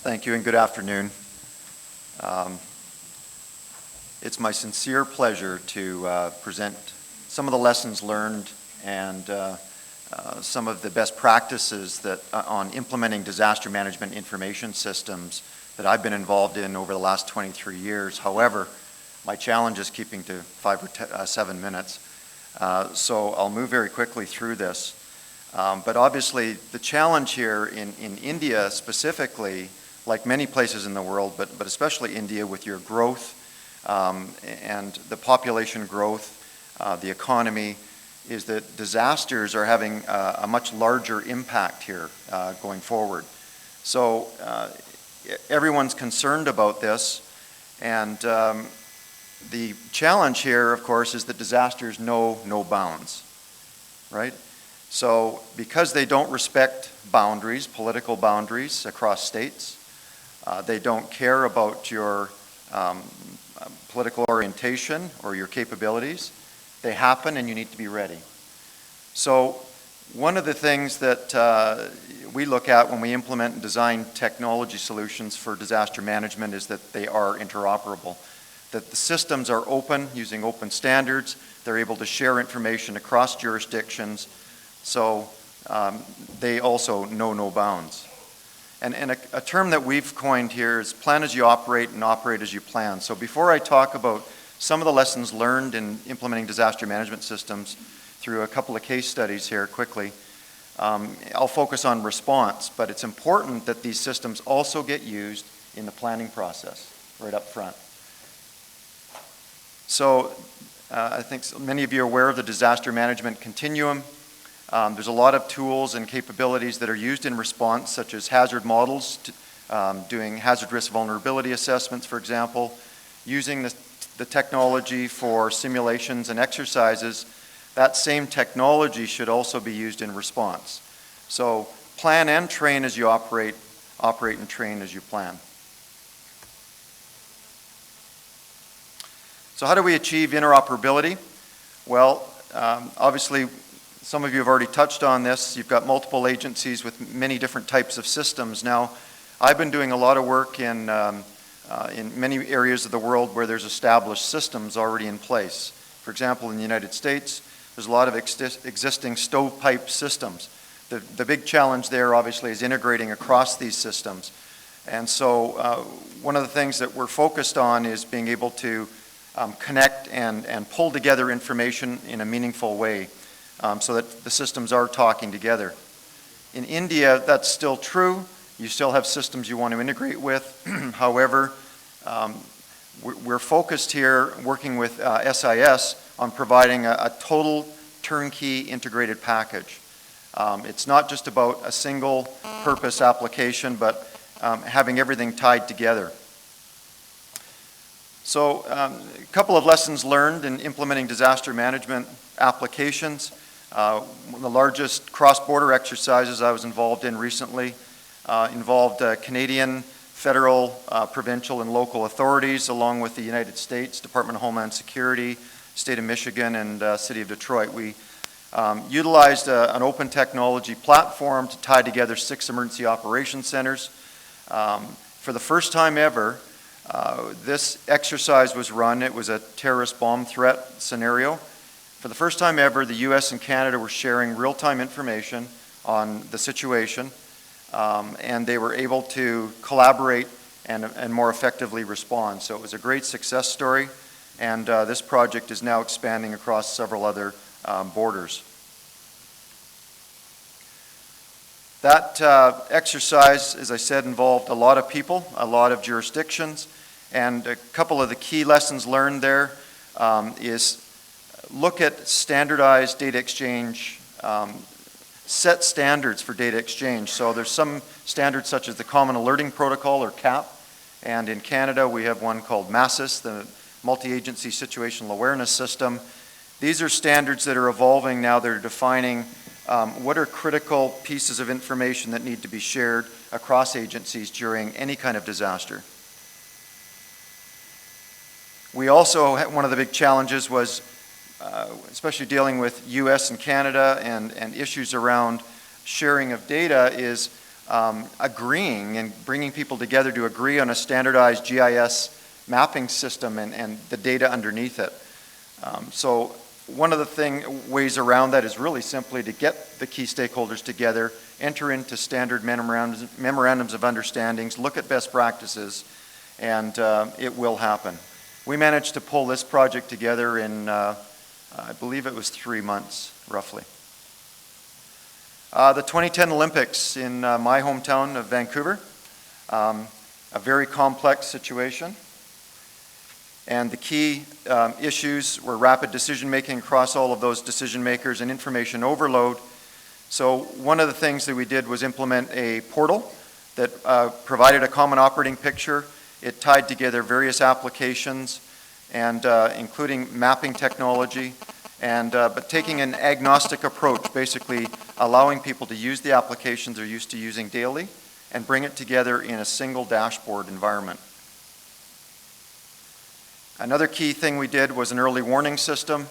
Thank you and good afternoon. It's my sincere pleasure to present some of the lessons learned and some of the best practices that on implementing disaster management information systems that I've been involved in over the last 23 years. However, my challenge is keeping to 5 or 7 minutes. So I'll move very quickly through this. But obviously the challenge here in India specifically, like many places in the world, but especially India with your growth and the population growth, the economy, is that disasters are having a much larger impact here going forward. So everyone's concerned about this, and the challenge here, of course, is that disasters know no bounds, right? So because they don't respect boundaries, political boundaries across states, they don't care about your political orientation or your capabilities. They happen and you need to be ready. So one of the things that we look at when we implement and design technology solutions for disaster management is that they are interoperable, that the systems are open using open standards. They're able to share information across jurisdictions, so they also know no bounds. And a term that we've coined here is plan as you operate and operate as you plan. So before I talk about some of the lessons learned in implementing disaster management systems through a couple of case studies here quickly, I'll focus on response, but it's important that these systems also get used in the planning process right up front. So I think many of you are aware of the disaster management continuum. There's a lot of tools and capabilities that are used in response, such as hazard models, doing hazard risk vulnerability assessments, for example, using the technology for simulations and exercises. That same technology should also be used in response. So plan and train as you operate, operate and train as you plan. So how do we achieve interoperability? Well, obviously, some of you have already touched on this. You've got multiple agencies with many different types of systems. Now, I've been doing a lot of work in many areas of the world where there's established systems already in place. For example, in the United States, there's a lot of existing stovepipe systems. The big challenge there, obviously, is integrating across these systems. And so one of the things that we're focused on is being able to connect and pull together information in a meaningful way. So that the systems are talking together. In India, that's still true. You still have systems you want to integrate with. However, we're focused here working with SIS on providing a total turnkey integrated package. It's not just about a single purpose application, but having everything tied together. So a couple of lessons learned in implementing disaster management applications. One of the largest cross-border exercises I was involved in recently involved Canadian, federal, provincial, and local authorities, along with the United States Department of Homeland Security, State of Michigan, and City of Detroit. We utilized an open technology platform to tie together 6 emergency operations centers. For the first time ever, this exercise was run. It was a terrorist bomb threat scenario. For the first time ever, the US and Canada were sharing real-time information on the situation, and they were able to collaborate and more effectively respond. So it was a great success story, and this project is now expanding across several other borders. That exercise, as I said, involved a lot of people, a lot of jurisdictions, and a couple of the key lessons learned there is look at standardized data exchange, set standards for data exchange. So there's some standards such as the Common Alerting Protocol, or CAP, and in Canada we have one called MASIS, the Multi-Agency Situational Awareness System. These are standards that are evolving now. They're defining what are critical pieces of information that need to be shared across agencies during any kind of disaster. We also, one of the big challenges was especially dealing with US and Canada and issues around sharing of data, is agreeing and bringing people together to agree on a standardized GIS mapping system and the data underneath it. So one of the ways around that is really simply to get the key stakeholders together, enter into standard memorandums of understandings, look at best practices, and it will happen. We managed to pull this project together in, I believe it was 3 months, roughly. The 2010 Olympics in my hometown of Vancouver, a very complex situation. And the key issues were rapid decision making across all of those decision makers and information overload. So one of the things that we did was implement a portal that provided a common operating picture. It tied together various applications, and including mapping technology, but taking an agnostic approach, basically allowing people to use the applications they're used to using daily and bring it together in a single dashboard environment. Another key thing we did was an early warning system.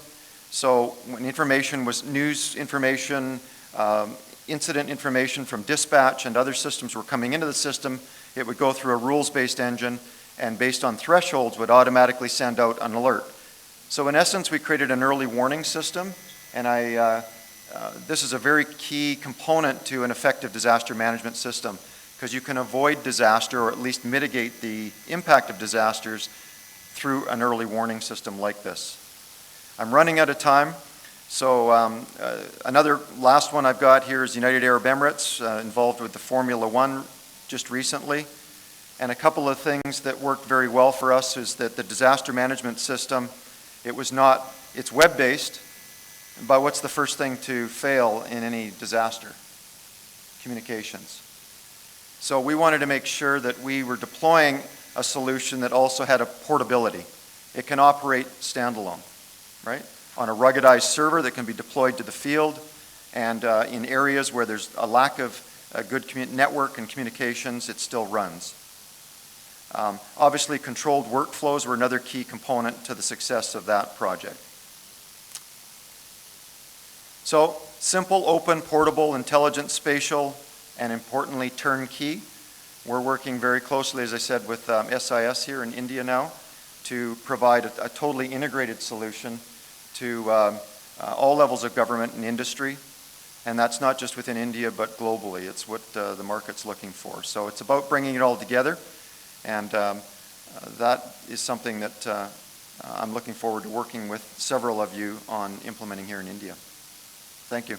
So when information was news information, incident information from dispatch and other systems were coming into the system, it would go through a rules-based engine and based on thresholds would automatically send out an alert. So in essence, we created an early warning system, and this is a very key component to an effective disaster management system because you can avoid disaster or at least mitigate the impact of disasters through an early warning system like this. I'm running out of time, so another last one I've got here is United Arab Emirates, involved with the Formula One just recently. And a couple of things that worked very well for us is that the disaster management system, it's web-based, but what's the first thing to fail in any disaster? Communications. So we wanted to make sure that we were deploying a solution that also had a portability. It can operate standalone, right? On a ruggedized server that can be deployed to the field, and in areas where there's a lack of a good network and communications, it still runs. Obviously, controlled workflows were another key component to the success of that project. So, simple, open, portable, intelligent, spatial, and importantly, turnkey. We're working very closely, as I said, with SIS here in India now to provide a totally integrated solution to all levels of government and industry. And that's not just within India, but globally. It's what the market's looking for. So it's about bringing it all together. And that is something that I'm looking forward to working with several of you on implementing here in India. Thank you.